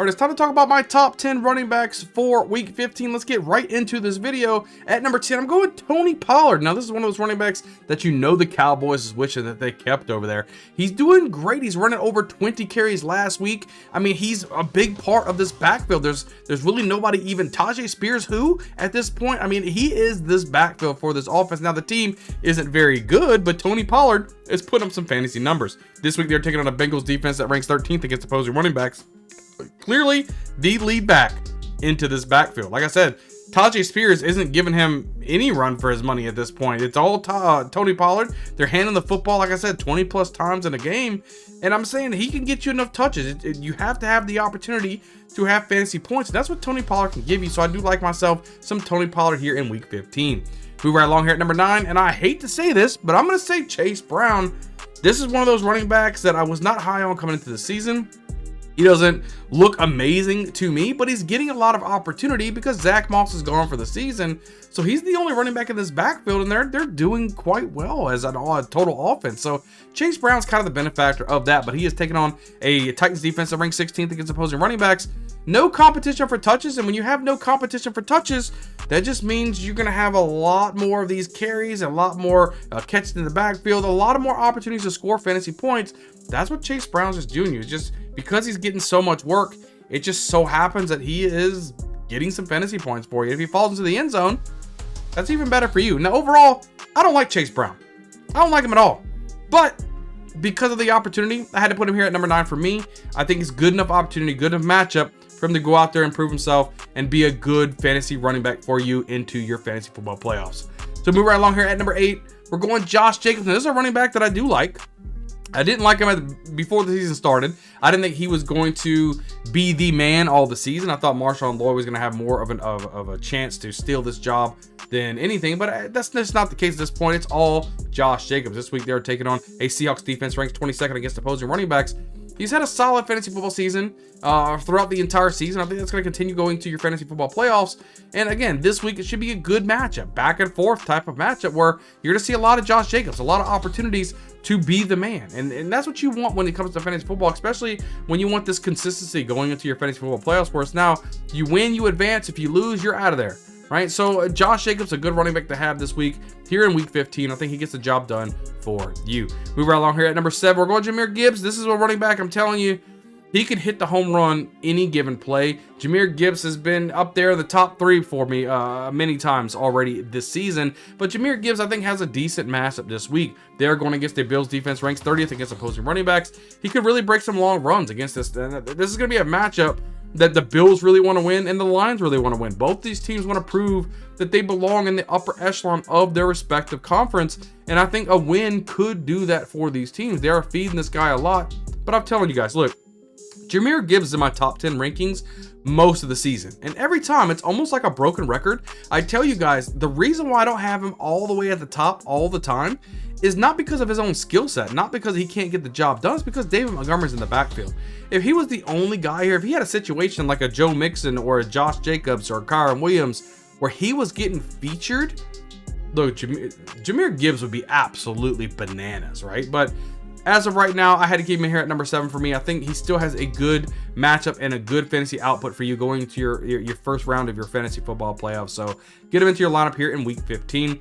All right, it's time to talk about my top 10 running backs for week 15. Let's get right into this video. At number 10, I'm going with Tony Pollard. Now, this is one of those running backs that you know the Cowboys is wishing that they kept over there. He's doing great. He's running over 20 carries last week. I mean, he's a big part of this backfield. There's really nobody, even Tajay Spears, who at this point, I mean, he is this backfield for this offense. Now, the team isn't very good, but Tony Pollard is putting up some fantasy numbers. This week, they're taking on a Bengals defense that ranks 13th against opposing running backs. Clearly the lead back into this backfield. Like I said, Tajay Spears isn't giving him any run for his money at this point. It's all Tony Pollard. They're handing the football, like I said, 20 plus times in a game. And I'm saying he can get you enough touches. You have to have the opportunity to have fantasy points. And that's what Tony Pollard can give you. So I do like myself some Tony Pollard here in week 15. Move right along here at number 9. And I hate to say this, but I'm going to say Chase Brown. This is one of those running backs that I was not high on coming into the season. He doesn't look amazing to me, but he's getting a lot of opportunity because Zach Moss is gone for the season. So he's the only running back in this backfield, and they're doing quite well as a total offense. So Chase Brown's kind of the benefactor of that, but he is taking on a Titans defense that ranks 16th against opposing running backs. No competition for touches, and when you have no competition for touches, that just means you're going to have a lot more of these carries, a lot more catches in the backfield, a lot of more opportunities to score fantasy points. That's what Chase Brown's just doing. It's just because he's getting so much work, it just so happens that he is getting some fantasy points for you. If he falls into the end zone, that's even better for you. Now, overall, I don't like Chase Brown. I don't like him at all. But because of the opportunity, I had to put him here at number 9 for me. I think it's good enough opportunity, good enough matchup for him to go out there and prove himself and be a good fantasy running back for you into your fantasy football playoffs. So move right along here at number 8. We're going Josh Jacobs. Now, this is a running back that I do like. I didn't like him before the season started. I didn't think he was going to be the man all the season. I thought Marshawn Lloyd was going to have more of a chance to steal this job than anything, but that's just not the case at this point. It's all Josh Jacobs. This week, they're taking on a Seahawks defense ranked 22nd against opposing running backs. He's had a solid fantasy football season throughout the entire season. I think that's going to continue going to your fantasy football playoffs. And again, this week, it should be a good matchup, back and forth type of matchup where you're going to see a lot of Josh Jacobs, a lot of opportunities to be the man. And that's what you want when it comes to fantasy football, especially when you want this consistency going into your fantasy football playoffs, where it's now you win, you advance. If you lose, you're out of there, right? So Josh Jacobs, a good running back to have this week here in week 15. I think he gets the job done for you. Move right along here at number 7. We're going Jahmyr Gibbs. This is a running back, I'm telling you, he could hit the home run any given play. Jahmyr Gibbs has been up there in the top 3 for me many times already this season. But Jahmyr Gibbs, I think, has a decent matchup this week. They're going against the Bills defense, ranks 30th against opposing running backs. He could really break some long runs against this. This is going to be a matchup that the Bills really want to win and the Lions really want to win. Both these teams want to prove that they belong in the upper echelon of their respective conference. And I think a win could do that for these teams. They are feeding this guy a lot. But I'm telling you guys, look, Jahmyr Gibbs is in my top 10 rankings most of the season. And every time, it's almost like a broken record. I tell you guys, the reason why I don't have him all the way at the top all the time is not because of his own skill set, not because he can't get the job done. It's because David Montgomery's in the backfield. If he was the only guy here, if he had a situation like a Joe Mixon or a Josh Jacobs or a Kyron Williams where he was getting featured, look, Jahmyr Gibbs would be absolutely bananas, right? But as of right now, I had to keep him here at number 7 for me. I think he still has a good matchup and a good fantasy output for you going into your first round of your fantasy football playoffs. So get him into your lineup here in week 15.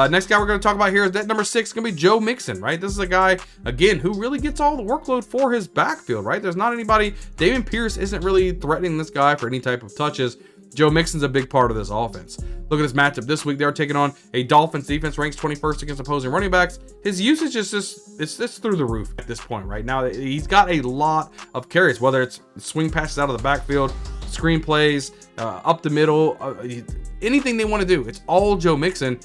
Next guy we're going to talk about here is that number 6 going to be Joe Mixon, right? This is a guy, again, who really gets all the workload for his backfield, right? There's not anybody. Dameon Pierce isn't really threatening this guy for any type of touches. Joe Mixon's a big part of this offense. Look at his matchup this week. They're taking on a Dolphins defense ranks 21st against opposing running backs. His usage is it's through the roof at this point right now. He's got a lot of carries, whether it's swing passes out of the backfield, screen plays, up the middle, anything they want to do. It's all Joe Mixon.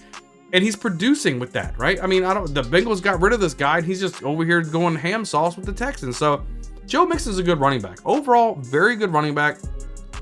And he's producing with that, right? I mean, the Bengals got rid of this guy, and he's just over here going ham sauce with the Texans. So Joe Mixon's a good running back. Overall, very good running back.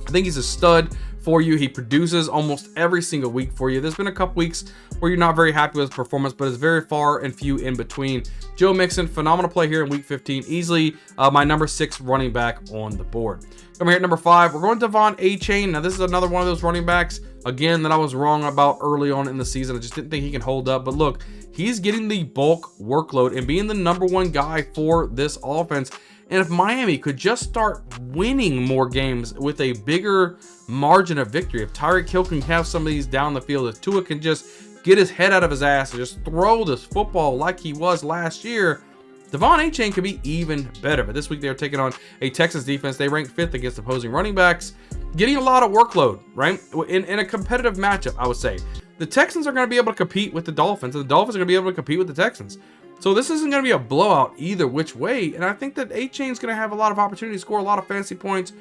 I think he's a stud for you. He produces almost every single week for you. There's been a couple weeks where you're not very happy with his performance, but it's very far and few in between. Joe Mixon, phenomenal play here in week 15. Easily my number 6 running back on the board. Come here at number 5. We're going Devon Achane. Now, this is another one of those running backs, again, that I was wrong about early on in the season. I just didn't think he can hold up. But look, he's getting the bulk workload and being the number 1 guy for this offense. And if Miami could just start winning more games with a bigger margin of victory, if Tyreek Hill can have some of these down the field, if Tua can just get his head out of his ass and just throw this football like he was last year, Devon Achane could be even better. But this week they're taking on a Texas defense. They rank 5th against opposing running backs, getting a lot of workload, right? In a competitive matchup, I would say. The Texans are going to be able to compete with the Dolphins, and the Dolphins are going to be able to compete with the Texans. So this isn't going to be a blowout either which way, and I think that Achane's going to have a lot of opportunity to score a lot of fantasy points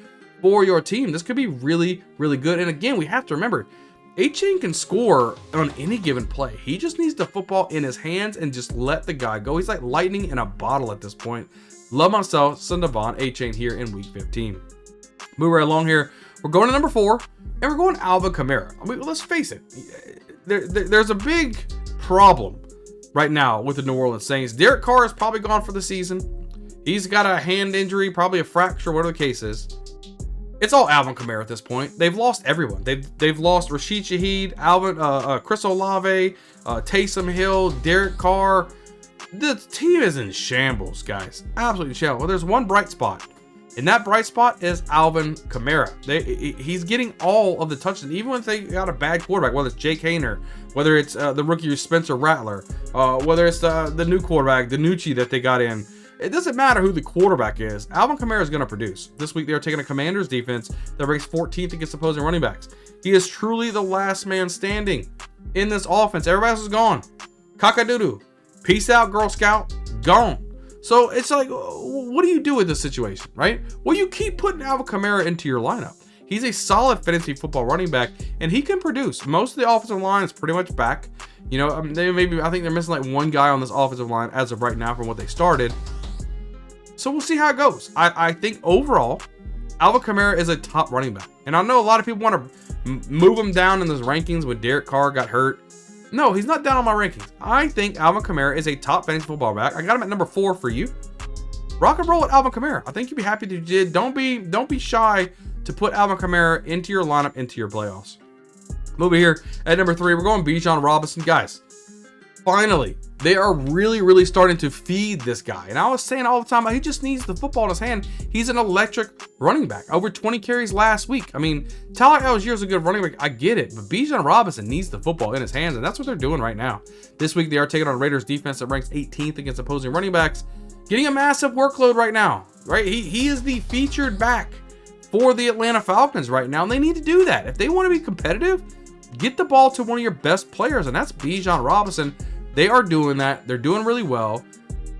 for your team. This could be really, really good. And again, we have to remember, Achane can score on any given play. He just needs the football in his hands and just let the guy go. He's like lightning in a bottle at this point. Love myself some Devon Achane here in week 15. Move right along here. We're going to number 4, and we're going Alvin Kamara. I mean, let's face it. There's a big problem right now with the New Orleans Saints. Derek Carr is probably gone for the season. He's got a hand injury, probably a fracture, whatever the case is. It's all Alvin Kamara at this point. They've lost everyone. They've lost Rashid Shaheed, Chris Olave, Taysom Hill, Derek Carr. The team is in shambles, guys. Absolutely in shambles. Well, there's one bright spot, and that bright spot is Alvin Kamara. He's getting all of the touches, even when they got a bad quarterback, whether it's Jake Haener, whether it's the rookie Spencer Rattler, whether it's the new quarterback, Danucci that they got in. It doesn't matter who the quarterback is. Alvin Kamara is going to produce. This week they are taking a Commanders defense that ranks 14th against opposing running backs. He is truly the last man standing in this offense. Everybody else is gone. Cock-a-doodle. Peace out, Girl Scout. Gone. So it's like, what do you do with this situation, right? Well, you keep putting Alvin Kamara into your lineup. He's a solid fantasy football running back, and he can produce. Most of the offensive line is pretty much back. You know, I think they're missing like one guy on this offensive line as of right now from what they started. So we'll see how it goes. I think overall, Alvin Kamara is a top running back. And I know a lot of people want to move him down in those rankings when Derek Carr got hurt. No, he's not down on my rankings. I think Alvin Kamara is a top fantasy football back. I got him at number 4 for you. Rock and roll with Alvin Kamara. I think you'd be happy to do. Don't be shy to put Alvin Kamara into your lineup, into your playoffs. Moving here at number 3, we're going Bijan Robinson. Guys, finally, they are really, really starting to feed this guy. And I was saying all the time, he just needs the football in his hand. He's an electric running back. Over 20 carries last week. I mean, Tyler Allgeier is a good running back. I get it. But Bijan Robinson needs the football in his hands, and that's what they're doing right now. This week, they are taking on Raiders defense that ranks 18th against opposing running backs. Getting a massive workload right now, right? He is the featured back for the Atlanta Falcons right now, and they need to do that. If they want to be competitive, get the ball to one of your best players, and that's Bijan Robinson. They are doing that. They're doing really well.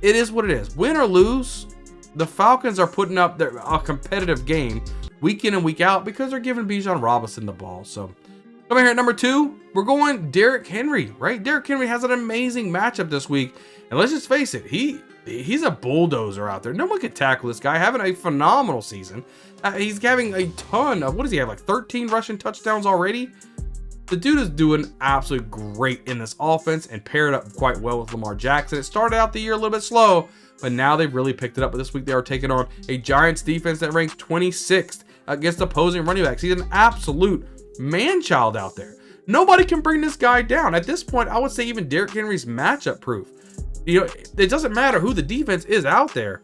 It is what it is. Win or lose, the Falcons are putting up a competitive game week in and week out because they're giving Bijan Robinson the ball. So, coming here at number 2, we're going Derrick Henry, right? Derrick Henry has an amazing matchup this week, and let's just face it, he's a bulldozer out there. No one can tackle this guy. Having a phenomenal season. He's having a ton of, what does he have, like 13 rushing touchdowns already? The dude is doing absolutely great in this offense and paired up quite well with Lamar Jackson. It started out the year a little bit slow, but now they've really picked it up. But this week they are taking on a Giants defense that ranks 26th against opposing running backs. He's an absolute man-child out there. Nobody can bring this guy down. At this point, I would say even Derrick Henry's matchup proof. You know, it doesn't matter who the defense is out there.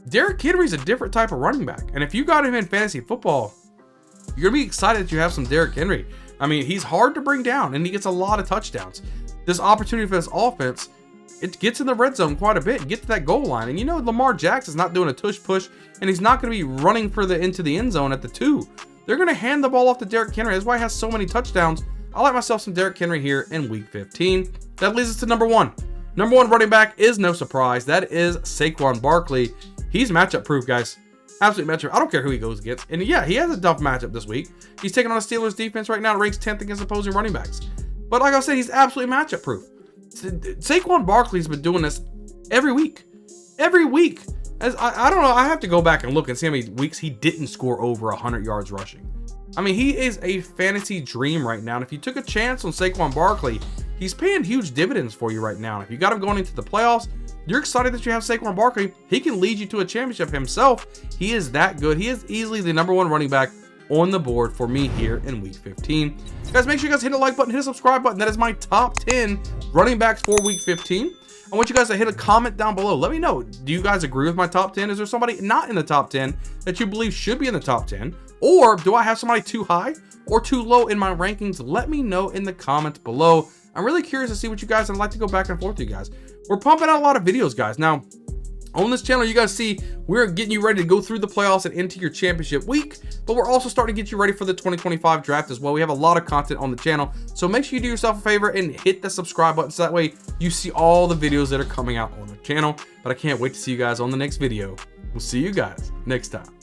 Derrick Henry's a different type of running back. And if you got him in fantasy football, you're going to be excited that you have some Derrick Henry. I mean, he's hard to bring down, and he gets a lot of touchdowns. This opportunity for this offense, it gets in the red zone quite a bit and get to that goal line. And you know, Lamar Jackson's not doing a tush push, and he's not going to be running into the end zone at the 2. They're going to hand the ball off to Derrick Henry. That's why he has so many touchdowns. I like myself some Derrick Henry here in week 15. That leads us to number 1. Number 1 running back is no surprise. That is Saquon Barkley. He's matchup proof, guys. Absolute matchup. I don't care who he goes against. And yeah, he has a tough matchup this week. He's taking on a Steelers defense right now. Ranks 10th against opposing running backs. But like I said, he's absolutely matchup proof. Saquon Barkley's been doing this every week. Every week. I don't know. I have to go back and look and see how many weeks he didn't score over 100 yards rushing. I mean, he is a fantasy dream right now. And if you took a chance on Saquon Barkley, he's paying huge dividends for you right now. If you got him going into the playoffs, you're excited that you have Saquon Barkley. He can lead you to a championship himself. He is that good. He is easily the number 1 running back on the board for me here in week 15. Guys, make sure you guys hit the like button, hit the subscribe button. That is my top 10 running backs for week 15. I want you guys to hit a comment down below. Let me know, do you guys agree with my top 10? Is there somebody not in the top 10 that you believe should be in the top 10? Or do I have somebody too high or too low in my rankings? Let me know in the comments below. I'm really curious to see what you guys, I'd like to go back and forth with you guys. We're pumping out a lot of videos, guys. Now, on this channel, you guys see we're getting you ready to go through the playoffs and into your championship week, but we're also starting to get you ready for the 2025 draft as well. We have a lot of content on the channel, so make sure you do yourself a favor and hit the subscribe button so that way you see all the videos that are coming out on the channel. But I can't wait to see you guys on the next video. We'll see you guys next time.